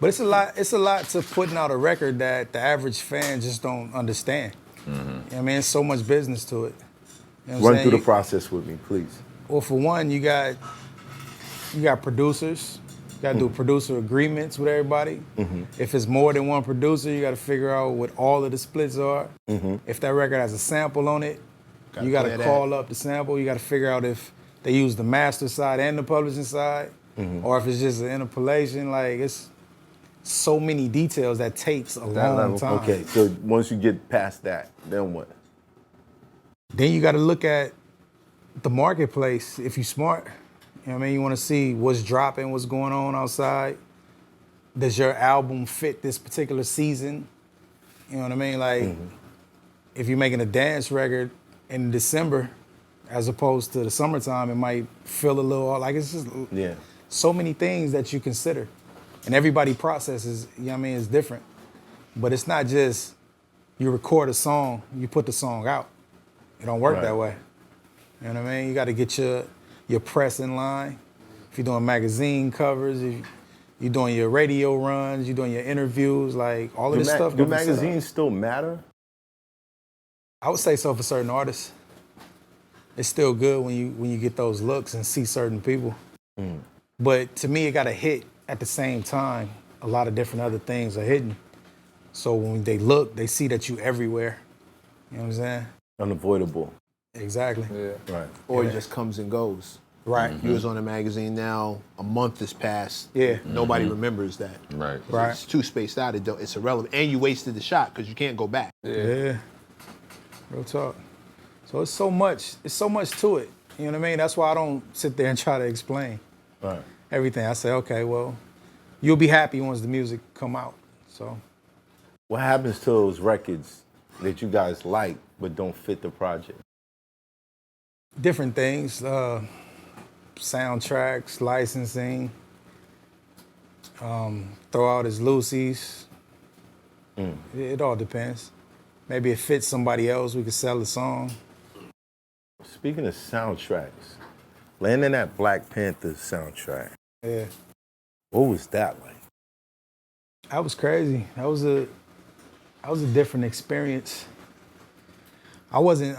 But it's a lot. It's a lot to putting out a record that the average fan just don't understand. You know what I mean, it's so much business to it. You know what I'm Run saying? through the process with me, please. Well, for one, you got producers. You got to do producer agreements with everybody. If it's more than one producer, you got to figure out what all of the splits are. If that record has a sample on it, you got to call up the sample. You got to figure out if they use the master side and the publishing side, or if it's just an interpolation. Like, it's so many details that takes a long time. Okay, so once you get past that, then what? Then you got to look at the marketplace if you're smart. You know what I mean? You want to see what's dropping, what's going on outside. Does your album fit this particular season? You know what I mean? Like, if you're making a dance record in December as opposed to the summertime, it might feel a little like it's just so many things that you consider. And everybody processes, you know what I mean, is different. But it's not just you record a song, you put the song out. It don't work that way. You know what I mean? You got to get your press in line. If you're doing magazine covers, if you're doing your radio runs, you're doing your interviews, like all of this stuff. Do magazines still matter? I would say so for certain artists. It's still good when you get those looks and see certain people. But to me, it got to hit at the same time. A lot of different other things are hitting. So when they look, they see that you everywhere. You know what I'm saying? Unavoidable. Exactly. Yeah. Right. Or it just comes and goes. Right. You was on a magazine now, a month has passed. Yeah. Nobody remembers that. Right. Right. It's too spaced out, it's irrelevant. And you wasted the shot because you can't go back. Yeah. Real talk. So it's so much to it. You know what I mean? That's why I don't sit there and try to explain everything. I say, okay, well, you'll be happy once the music come out. So what happens to those records that you guys like but don't fit the project? Different things, soundtracks, licensing, throw out as loosies. It all depends. Maybe it fits somebody else, we could sell the song. Speaking of soundtracks, landing that Black Panther soundtrack. Yeah. What was that like? That was crazy. That was a different experience. I wasn't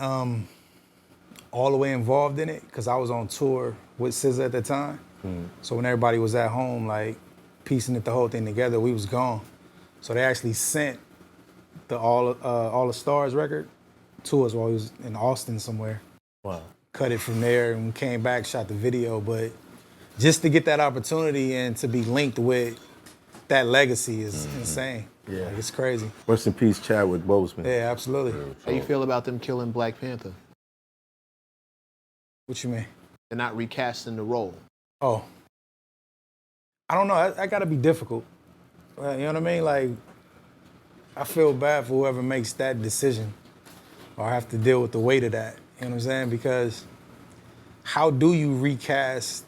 all the way involved in it because I was on tour with SZA at the time. So when everybody was at home, like piecing the whole thing together, we was gone. So they actually sent the All the Stars record to us while we was in Austin somewhere. Wow. Cut it from there and came back, shot the video. But just to get that opportunity and to be linked with that legacy is insane. Yeah. Like, it's crazy. Rest in peace, Chadwick Boseman. Yeah, absolutely. How you feel about them killing Black Panther? What you mean? They're not recasting the role. Oh. I don't know. That gotta be difficult. You know what I mean? Like, I feel bad for whoever makes that decision or have to deal with the weight of that. You know what I'm saying? Because how do you recast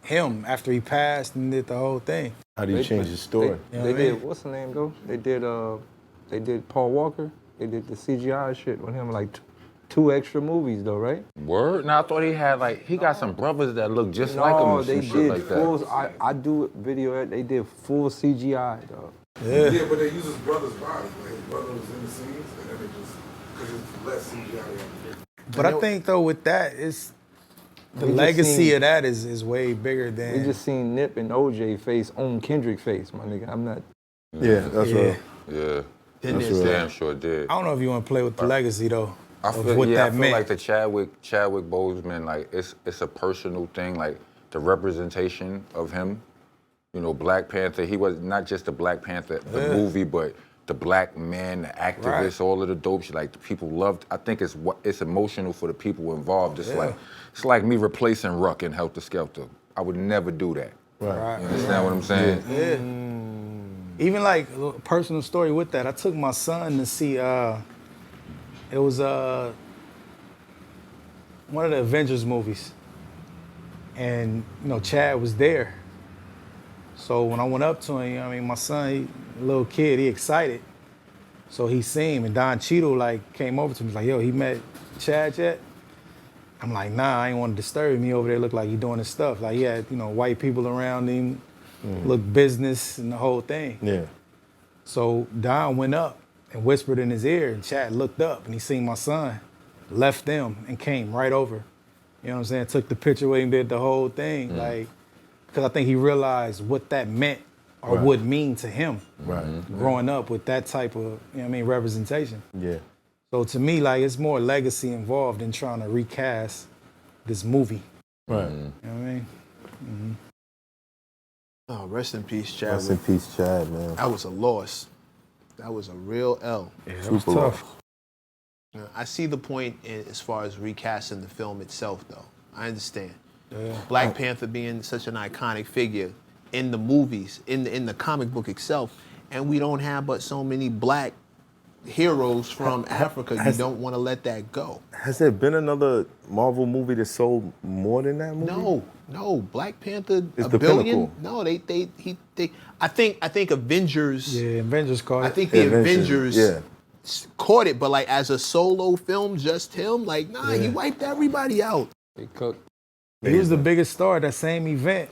him after he passed and did the whole thing? How do you change the story? They did, what's the name though? They did Paul Walker. They did the CGI shit with him, like two extra movies though, right? Word? No, I thought he had he got some brothers that look just like him. No, And they some shit did like full. that. I do video. They did full CGI though. Yeah, but they use his brother's body. Like his brother was in the scenes, and then they just because it's less CGI. But I think though with that, it's the legacy of that is way bigger than. We just seen Nip and OJ face on Kendrick face, my nigga. I'm not. Yeah, that's right. Yeah. That's right. Damn sure did. I don't know if you want to play with the legacy though. I of feel, what I that feel meant. like the Chadwick Boseman, like it's a personal thing, like the representation of him. You know, Black Panther, he was not just the Black Panther, the movie, but the black man, the activist, all of the dope shit. Like the people loved. I think it's emotional for the people involved. It's like me replacing Ruck in Helter Skelter. I would never do that. Right. You understand what I'm saying? Yeah. Even like a personal story with that. I took my son to see. It was one of the Avengers movies, and you know Chad was there. So when I went up to him, I mean, my son, little kid, he excited. So he seen him, and Don Cheadle like came over to me, like, yo, he met Chad yet? I'm like, nah, I ain't want to disturb him. He over there look like he doing his stuff. Like he had, you know, white people around him, look business and the whole thing. Yeah. So Don went up and whispered in his ear, and Chad looked up and he seen my son, left them and came right over. You know what I'm saying? Took the picture with him, did the whole thing. Like, because I think he realized what that meant or would mean to him. Right. Growing up with that type of, you know what I mean, representation. Yeah. So to me, like, it's more legacy involved in trying to recast this movie. Right. You know what I mean? Oh, rest in peace, Chadwick. Rest in peace, Chad, man. That was a loss. That was a real L. Yeah, it was Super tough. I see the point as far as recasting the film itself, though. I understand. Yeah. Black Panther being such an iconic figure in the movies, in the comic book itself, and we don't have but so many black heroes from Africa. You don't want to let that go. Has there been another Marvel movie that sold more than that movie? No. Black Panther, It's a the billion. pinnacle. No, they. I think Avengers. Yeah, Avengers caught it. I think the Avengers. Yeah. Caught it, but like as a solo film, just him, like nah, he wiped everybody out. He cooked. He was the biggest star at that same event.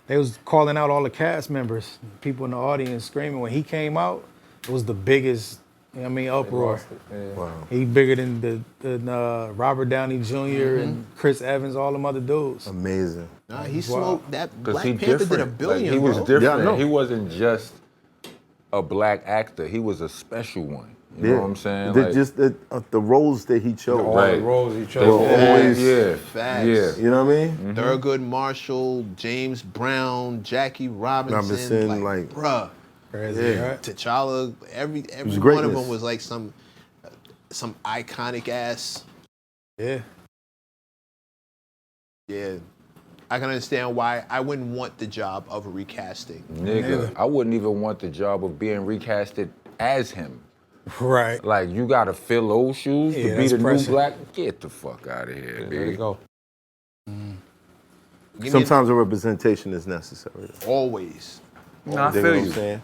They was calling out all the cast members, people in the audience screaming. When he came out, it was the biggest, you know what I mean, uproar. Yeah. Wow. He bigger than Robert Downey Jr. and Chris Evans, all them other dudes. Amazing. Nah, he smoked that. Because Black he Panther different. did a billion. Like, he was bro. different. Yeah, I know. He wasn't just a black actor. He was a special one. You know what I'm saying? Like, Just the roles that he chose. All Right. the roles he they chose. were always, Facts. yeah. You know what I mean? Thurgood Marshall, James Brown, Jackie Robinson, like bruh. Crazy, right? T'Challa, every was one of greatness. them was like some iconic ass. Yeah. Yeah, I can understand why I wouldn't want the job of recasting. Nigga, I wouldn't even want the job of being recasted as him. Right. Like, you gotta fill those shoes Yeah, to be that's the pressure. new black. Get the fuck out of here, There you big. go. Sometimes a representation is necessary. Always, Nah, I Dig feel what I'm you. saying?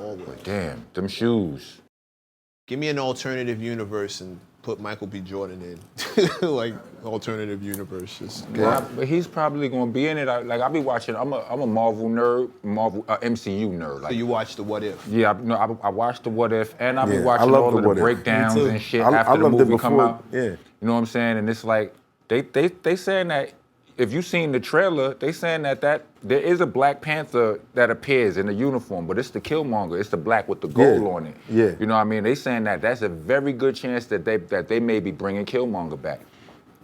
always. Damn, them shoes. Give me an alternative universe and put Michael B. Jordan in, like alternative universe. Just But he's probably gonna be in it. I be watching. I'm a Marvel nerd, MCU nerd. Like, so you watch the What If? yeah, I watched the What If, and I be Yeah, I watching love all the of the What If. breakdowns Me too. and shit I after the loved it movie come before, out. yeah. You know what I'm saying? And it's like they saying that if you seen the trailer, they saying that there is a Black Panther that appears in the uniform, but it's the Killmonger. It's the black with the gold Yeah. on it. Yeah. You know what I mean? They saying that that's a very good chance that they may be bringing Killmonger back.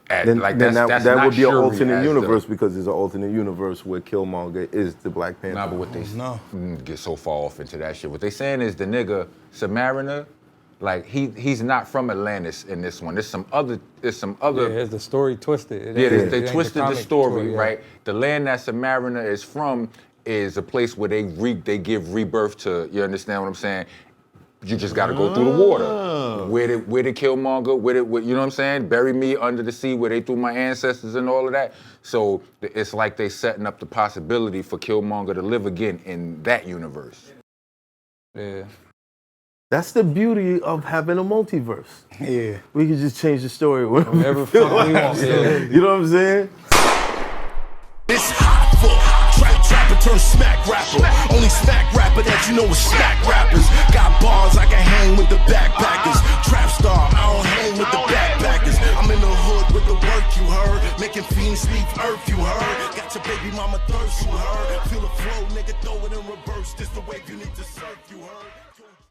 Then Like, that that's would not be an Shuri alternate as universe because there's an alternate universe where Killmonger is the Black Panther. Nah, but what they No. get so far off into that shit. What they saying is the nigga Submariner, like he's not from Atlantis in this one. There's some other. Yeah, it's the story twisted. It Yeah, ain't- they it ain't twisted the comic story, yeah. right? The land that Submariner is from is a place where they give rebirth to. You understand what I'm saying? You just got to go through the water. Where did Killmonger? You know what I'm saying? Bury me under the sea where they threw my ancestors and all of that. So it's like they setting up the possibility for Killmonger to live again in that universe. Yeah. That's the beauty of having a multiverse. Yeah. We can just change the story whenever Whatever fuck we want. Yeah. You know what I'm saying? It's hot for trapper turn smack rapper. Only smack rapper that you know is smack rappers. Got bars I can hang with the backpackers. Trap star, I don't hang with the backpackers. I'm in the hood with the work you heard. Making fiends leave earth you heard. Got your baby mama thirst you heard. Feel the flow, nigga, throw it in reverse. This the wave you need to surf you heard.